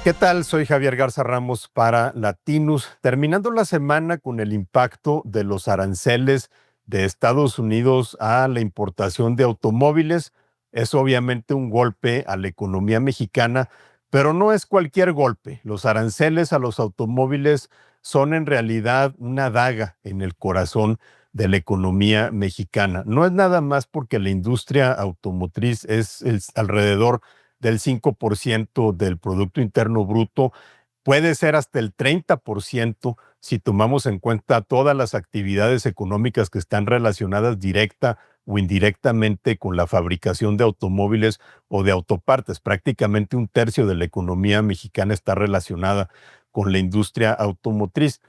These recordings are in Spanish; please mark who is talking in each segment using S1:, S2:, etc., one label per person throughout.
S1: ¿Qué tal? Soy Javier Garza Ramos para Latinus, terminando la semana con el impacto de los aranceles de Estados Unidos a la importación de automóviles. Es obviamente un golpe a la economía mexicana, pero no es cualquier golpe. Los aranceles a los automóviles son en realidad una daga en el corazón de la economía mexicana. No es nada más porque la industria automotriz es alrededor del 5% del Producto Interno Bruto, puede ser hasta el 30% si tomamos en cuenta todas las actividades económicas que están relacionadas directa o indirectamente con la fabricación de automóviles o de autopartes. Prácticamente un tercio de la economía mexicana está relacionada con la industria automotriz.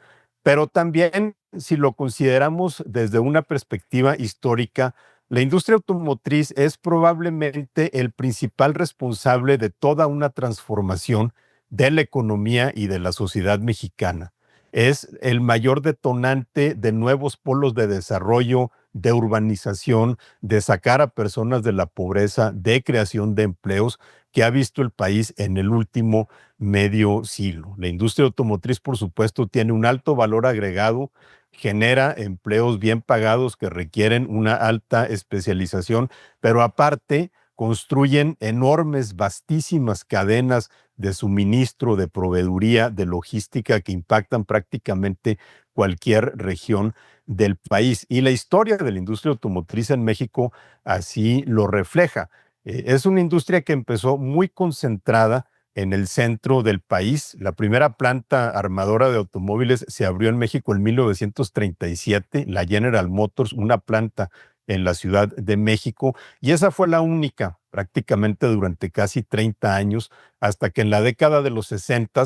S1: Pero también, si lo consideramos desde una perspectiva histórica, la industria automotriz es probablemente el principal responsable de toda una transformación de la economía y de la sociedad mexicana. Es el mayor detonante de nuevos polos de desarrollo, de urbanización, de sacar a personas de la pobreza, de creación de empleos que ha visto el país en el último medio siglo. La industria automotriz, por supuesto, tiene un alto valor agregado, genera empleos bien pagados que requieren una alta especialización, pero aparte construyen enormes, vastísimas cadenas de suministro, de proveeduría, de logística que impactan prácticamente cualquier región del país. Y la historia de la industria automotriz en México así lo refleja. Es una industria que empezó muy concentrada en el centro del país. La primera planta armadora de automóviles se abrió en México en 1937, la General Motors, una planta en la Ciudad de México, y esa fue la única prácticamente durante casi 30 años, hasta que en la década de los 60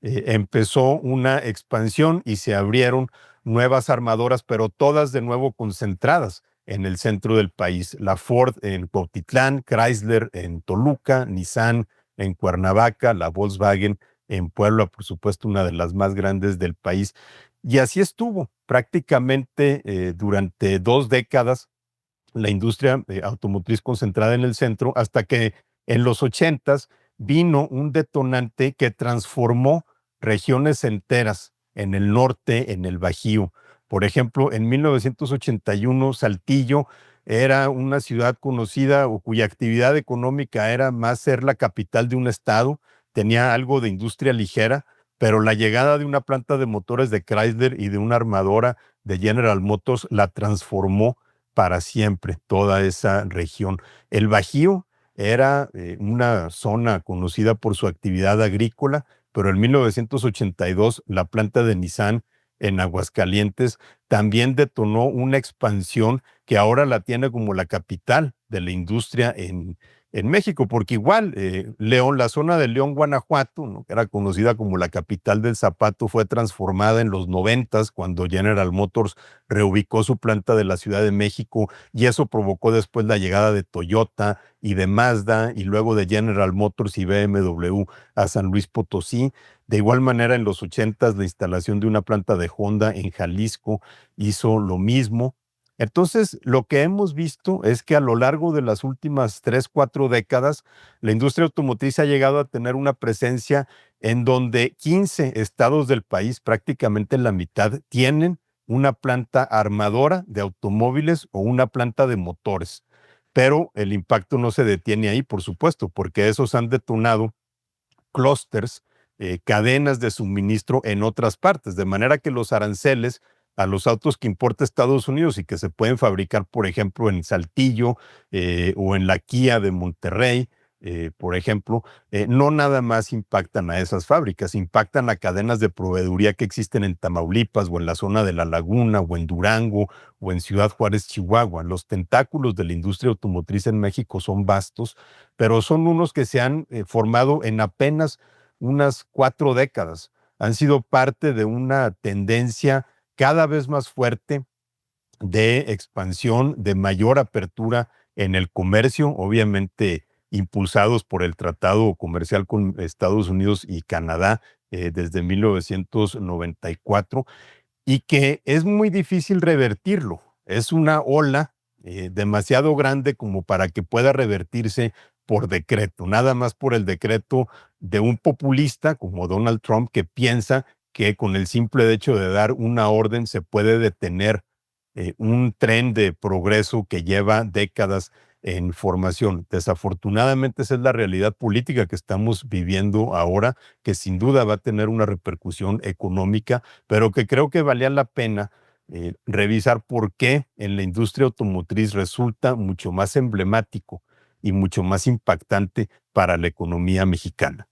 S1: empezó una expansión y se abrieron nuevas armadoras, pero todas de nuevo concentradas en el centro del país. La Ford en Cuautitlán, Chrysler en Toluca, Nissan en Cuernavaca, la Volkswagen en Puebla, por supuesto, una de las más grandes del país. Y así estuvo prácticamente durante 2 décadas la industria automotriz concentrada en el centro, hasta que en los 80 vino un detonante que transformó regiones enteras en el norte, en el Bajío. Por ejemplo, en 1981, Saltillo era una ciudad conocida o cuya actividad económica era más ser la capital de un estado, tenía algo de industria ligera, pero la llegada de una planta de motores de Chrysler y de una armadora de General Motors la transformó para siempre toda esa región. El Bajío era una zona conocida por su actividad agrícola, pero en 1982 la planta de Nissan en Aguascalientes también detonó una expansión que ahora la tiene como la capital de la industria en México, porque igual León, la zona de León, Guanajuato, ¿no?, que era conocida como la capital del zapato, fue transformada en los 90 cuando General Motors reubicó su planta de la Ciudad de México, y eso provocó después la llegada de Toyota y de Mazda y luego de General Motors y BMW a San Luis Potosí. De igual manera, en los 80 la instalación de una planta de Honda en Jalisco hizo lo mismo. Entonces, lo que hemos visto es que a lo largo de las últimas 3, 4 décadas, la industria automotriz ha llegado a tener una presencia en donde 15 estados del país, prácticamente la mitad, tienen una planta armadora de automóviles o una planta de motores. Pero el impacto no se detiene ahí, por supuesto, porque esos han detonado clústeres, cadenas de suministro en otras partes, de manera que los aranceles a los autos que importa Estados Unidos y que se pueden fabricar, por ejemplo, en Saltillo o en la Kia de Monterrey, por ejemplo, no nada más impactan a esas fábricas, impactan a cadenas de proveeduría que existen en Tamaulipas o en la zona de La Laguna o en Durango o en Ciudad Juárez, Chihuahua. Los tentáculos de la industria automotriz en México son vastos, pero son unos que se han formado en apenas unas 4 décadas. Han sido parte de una tendencia cada vez más fuerte de expansión, de mayor apertura en el comercio, obviamente impulsados por el Tratado Comercial con Estados Unidos y Canadá desde 1994, y que es muy difícil revertirlo. Es una ola demasiado grande como para que pueda revertirse por decreto, nada más por el decreto de un populista como Donald Trump que piensa que con el simple hecho de dar una orden se puede detener un tren de progreso que lleva décadas en formación. Desafortunadamente esa es la realidad política que estamos viviendo ahora, que sin duda va a tener una repercusión económica, pero que creo que valía la pena revisar por qué en la industria automotriz resulta mucho más emblemático y mucho más impactante para la economía mexicana.